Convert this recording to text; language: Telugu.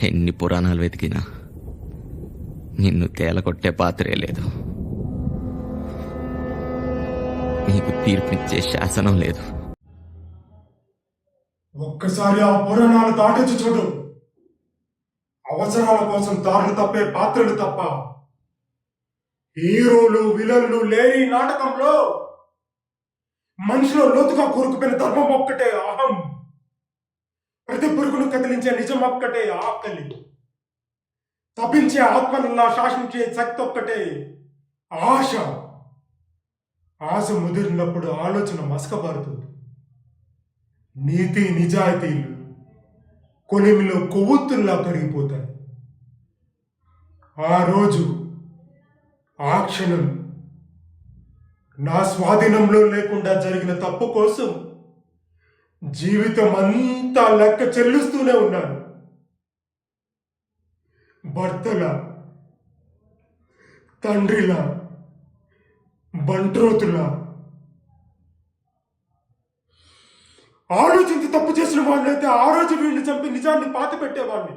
ఎన్ని పురాణాలు వెతికినా నిన్ను తేలకొట్టే పాత్రే లేదు. నీకు తీర్పిచ్చే శాసనం లేదు. ఒక్కసారి ఆ పురాణాలు దాటించి చూడు. అవసరాల కోసం దారులు తప్పే పాత్రలు తప్ప హీరోలు విలన్లు లేని నాటకంలో మనిషిలో లోతుగా కూరుకుపోయిన ధర్మం ఒక్కటే అహం, ప్రతి పురుగును కదిలించే నిజం ఒక్కటే ఆకలి, తప్పించే ఆత్మనల్లా శాసించే శక్తి ఒక్కటే ఆశ. ఆశ ముదిరినప్పుడు ఆలోచన మసకబారుతుంది. నీతి నిజాయితీలు కొలిమిలో కొవ్వొత్తుల్లా కరిగిపోతాయి. ఆ రోజు ఆ క్షణం నా స్వాధీనంలో లేకుండా జరిగిన తప్పు కోసం జీవితం అంతా లెక్క చెల్లిస్తూనే ఉన్నాను. భర్తలా, తండ్రిలా, బంట్రోతులా ఆలోచించి తప్పు చేసిన వాడినైతే ఆ రోజు వీడిని చంపి నిజాన్ని పాతి పెట్టేవాడిని.